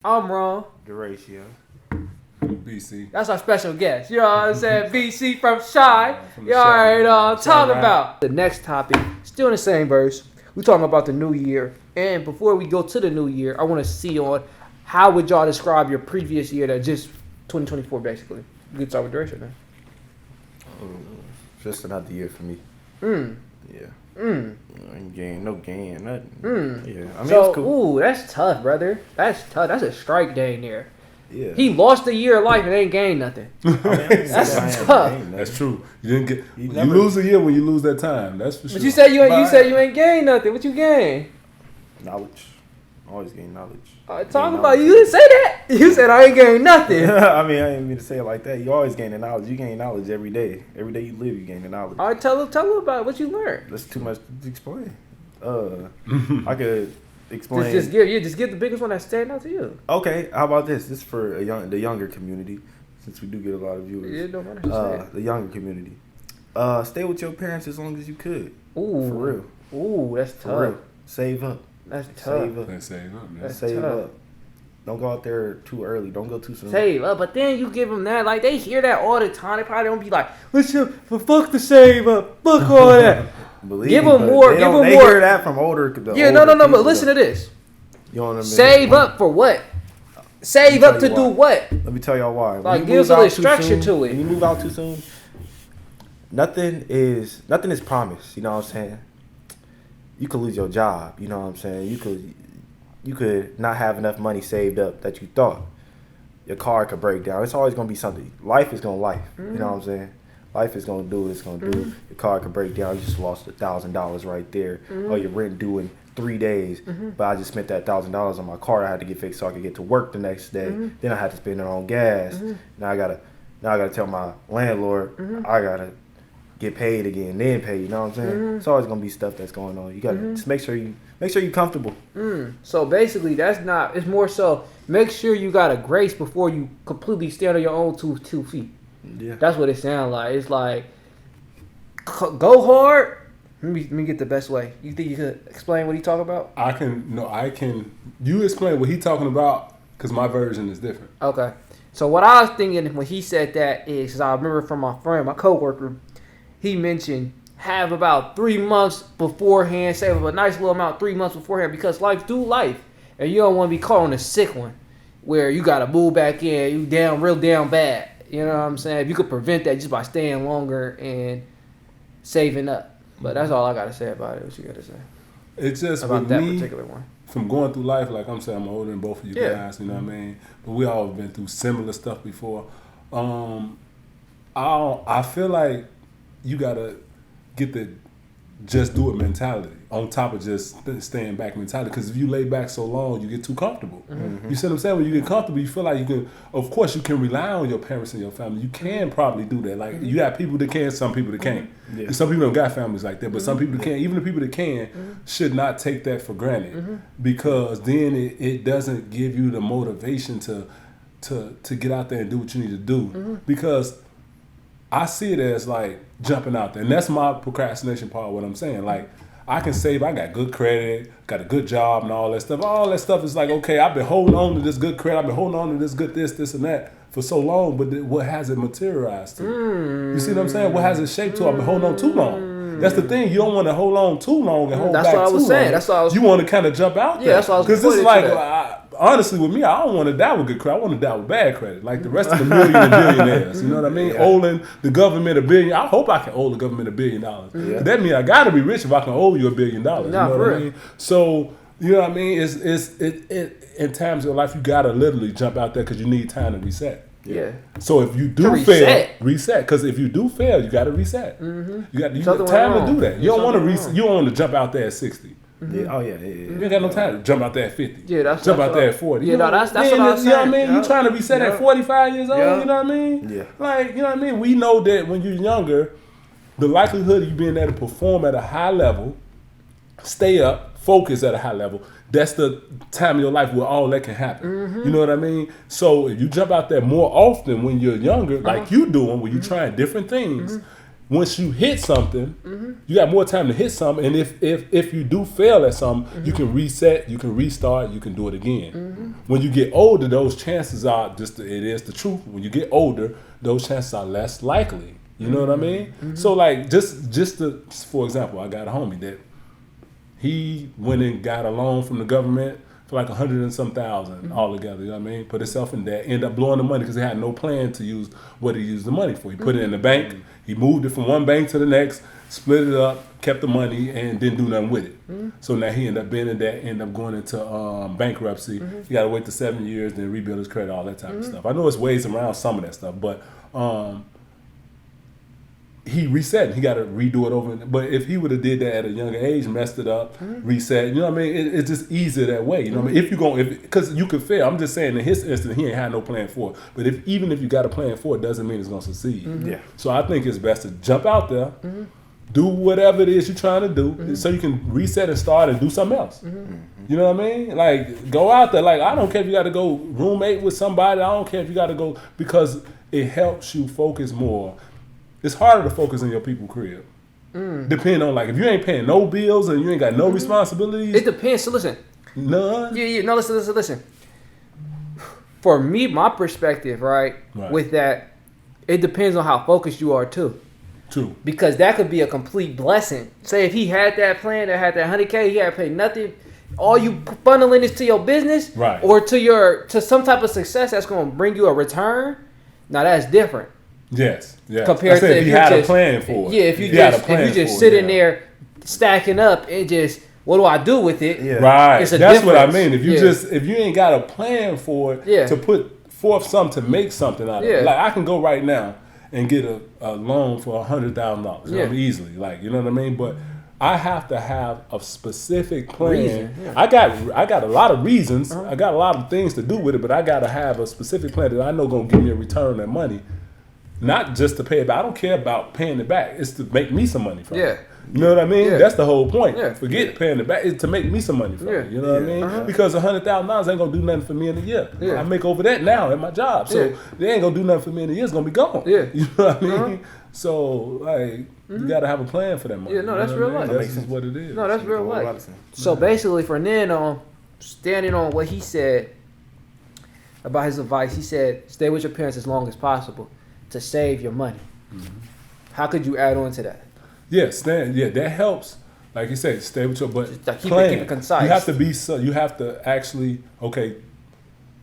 I'm wrong. Duratio. BC. That's our special guest. You know what I'm saying? BC from Shy. From You the already Shy. know what I'm talking Right. about. The next topic, still in the same verse. We're talking about the new year. And before we go to the new year, I want to see on how would y'all describe your previous year that just 2024 basically. We can start with duration man. Just another year for me. Yeah. Ain't gain, no gain, nothing. Yeah. I mean, So, it's cool. ooh, that's tough, brother. That's tough. That's a strike day in there. Yeah. He lost a year of life and ain't gained nothing. That's tough. That's true. You didn't get. You You never- lose a year when you lose that time. That's for sure. But you said you ain't gained nothing. What you gain? Knowledge. Always gain knowledge. Talk about you didn't say that. You said I ain't gained nothing. I mean, I didn't mean to say it like that. You always gain the knowledge. You gain knowledge every day. Every day you live, you gain the knowledge. All right, tell them about what you learned. That's too much to explain. I could explain. Just give the biggest one that stand out to you. Okay, how about this? This is for the younger community, since we do get a lot of viewers. Yeah, no matter who The younger community. Stay with your parents as long as you could. Ooh, For real. Ooh, that's For tough. real. Save up. That's tough. Save up. Let's save up, man. That's Save tough. up. Don't go out there too early. Don't go too soon. Save up, but then you give them that. Like they hear that all the time. They probably don't be like, "What's up? Fuck the save up. Fuck all that." Believe Give me, them but more. They Give don't- them they more. hear that from older. Yeah, no. But listen to this. You know what I mean? Save up for what? Save Let me up tell to you do why. what? Let me tell y'all why. When Like, you give move us a little out too structure soon- to it. When you move out too soon, nothing is promised. You know what I'm saying? You could lose your job. You know what I'm saying? You could not have enough money saved up that you thought. Your car could break down. It's always gonna be something. Life is gonna life. You know what I'm saying? Life is gonna do what it's gonna do. Your car could break down. You just lost $1,000 right there. Oh, your rent due in 3 days. But I just spent that $1,000 on my car. I had to get fixed so I could get to work the next day. Then I had to spend it on gas. Now I gotta tell my landlord I gotta get paid again, then pay. You know what I'm saying? It's always gonna be stuff that's going on. You gotta just make sure you're comfortable. So basically, that's not. It's more so make sure you got a grace before you completely stand on your own two feet. Yeah. That's what it sounds like. It's like go hard. Let me get the best way. You think you could explain what he talking about? I can. You explain what he talking about because my version is different. Okay. So what I was thinking when he said that is, 'cause I remember from my friend, my coworker, he mentioned have about 3 months beforehand, save up a nice little amount 3 months beforehand because life do life, and you don't want to be caught on a sick one where you got to move back in, you real down bad. You know what I'm saying? If you could prevent that just by staying longer and saving up. But that's all I got to say about it. What you got to say It's just about with that me, particular one? from going through life, like I'm saying, I'm older than both of you Yeah. guys, you know what I mean? But we all been through similar stuff before. I feel like you gotta get the just do it mentality on top of just staying back mentality. Because if you lay back so long, you get too comfortable. You see what I'm saying? When you get comfortable, you feel like you can. Of course, you can rely on your parents and your family. You can probably do that. Like you got people that can, some people that can't. Yeah. Some people don't got families like that, but some people can't. Even the people that can should not take that for granted, because then it doesn't give you the motivation to get out there and do what you need to do. Because I see it as like jumping out there, and that's my procrastination part. What I'm saying, like I can save. I got good credit, got a good job, and all that stuff. All that stuff is like, okay, I've been holding on to this good credit. I've been holding on to this good this, and that for so long. But what has it materialized to? You see what I'm saying? What has it shaped to? I've been holding on too long. That's the thing. You don't want to hold on too long and hold That's back what I was too saying. long. That's what I was. You want to kind of jump out there. That's what I was Because this is pointing like, to that. honestly, with me, I don't want to die with good credit. I want to die with bad credit, like the rest of the million and billionaires. You know what I mean? Yeah. Owing the government $1 billion. I hope I can owe the government $1 billion. Yeah. That means I got to be rich if I can owe you $1 billion. Nah, you know for what I real. mean? So you know what I mean? It in times of your life, you got to literally jump out there because you need time to reset. Yeah. So if you To do reset. fail, reset. Because if you do fail, you got to reset. You got Something time went to do wrong. that. You don't want to Something reset. wrong. You don't want to jump out there at 60. Yeah. Oh yeah. You ain't got no time to jump out there at 50. Yeah, that's jump that's out what there I- at 40. Yeah, You no, know, that's what then I was you know what I saying. mean? Yeah. You trying to reset Yeah. at 45 years old, Yeah. you know what I mean? Yeah. Like, you know what I mean? We know that when you're younger, the likelihood of you being able to perform at a high level, stay up, focus at a high level, that's the time of your life where all that can happen. You know what I mean? So if you jump out there more often when you're younger, like you doing, when you're trying different things, once you hit something, you got more time to hit something. And if you do fail at something, you can reset, you can restart, you can do it again. When you get older, those chances are it is the truth. When you get older, those chances are less likely. You know what I mean? So like for example, I got a homie that he went and got a loan from the government for like 100 and some thousand all together, you know what I mean? Put himself in debt, ended up blowing the money because he had no plan to use what he used the money for. He put it in the bank, he moved it from one bank to the next, split it up, kept the money, and didn't do nothing with it. So now he ended up being in debt, ended up going into bankruptcy. You got to wait the 7 years, then rebuild his credit, all that type of stuff. I know it's ways around some of that stuff, but he reset. He got to redo it over. But if he would have did that at a younger age, messed it up, reset, you know what I mean? It's just easier that way. You know what I mean? If you go, because you could fail. I'm just saying in his instance, he ain't had no plan for it. But even if you got a plan for it, doesn't mean it's gonna succeed. Yeah. So I think it's best to jump out there, do whatever it is you're trying to do, so you can reset and start and do something else. You know what I mean? Like go out there. Like I don't care if you got to go roommate with somebody. I don't care if you got to go, because it helps you focus more. It's harder to focus on your people crib. Depending on, like, if you ain't paying no bills and you ain't got no responsibilities. It depends. So listen. None. Yeah. No, listen. For me, my perspective, right, with that, it depends on how focused you are too. True. Because that could be a complete blessing. Say if he had that plan that had that 100K, he had to pay nothing. All you funneling is to your business, right, or to some type of success that's going to bring you a return. Now that's different. Yes. Compared to if you had a plan for it. Yeah, if you just sitting there stacking up and just, what do I do with it? Yeah. Right. It's a That's difference. what I mean. If you ain't got a plan for it, to put forth something to make something out of it. Like I can go right now and get a loan for $100,000. You know, easily. Like, you know what I mean? But I have to have a specific plan. I got a lot of reasons. I got a lot of things to do with it, but I got to have a specific plan that I know going to give me a return on that money. Not just to pay it back. I don't care about paying it back. It's to make me some money from it. You know what I mean? Yeah. That's the whole point. Yeah. Forget paying it back. It's to make me some money from it. You know what I mean? Because $100,000 ain't going to do nothing for me in a year. I make over that now at my job. So they ain't going to do nothing for me in a year. It's going to be gone. You know what I mean? So, like, you got to have a plan for that money. Yeah, no, that's real life. That's just what it is. No, that's real life. So basically, for Nan, standing on what he said about his advice, he said, stay with your parents as long as possible to save your money. How could you add on to that? Yes, that helps. Like you said, stay with your, but keep it concise. You have to actually,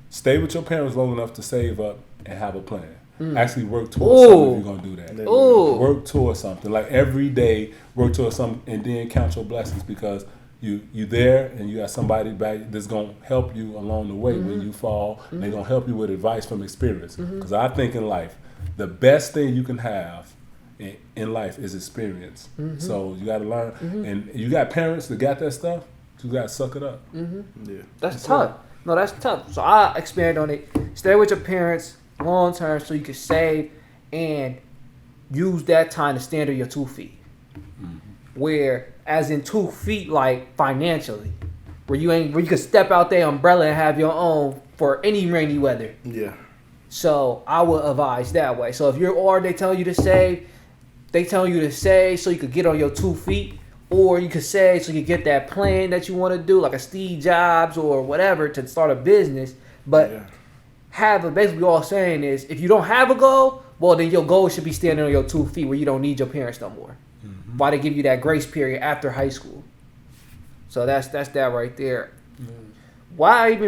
stay with your parents long enough to save up and have a plan. Actually work towards something if you're going to do that. Work towards something. Like every day, work towards something, and then count your blessings, because you there and you got somebody back that's going to help you along the way when you fall. And they're going to help you with advice from experience. Because I think in life, the best thing you can have in life is experience. So you got to learn. And you got parents that got that stuff, you got to suck it up. Yeah. That's tough. No, that's tough. So I expand on it. Stay with your parents long term so you can save and use that time to stand on your 2 feet. Where, as in 2 feet, like financially, where you can step out there umbrella and have your own for any rainy weather. Yeah. So I would advise that way. So if they tell you to save, so you could get on your 2 feet, or you could save so you get that plan that you want to do, like a Steve Jobs or whatever, to start a business. But basically all I'm saying is, if you don't have a goal, well, then your goal should be standing on your 2 feet where you don't need your parents no more. Why they give you that grace period after high school. So that's that right there. Why even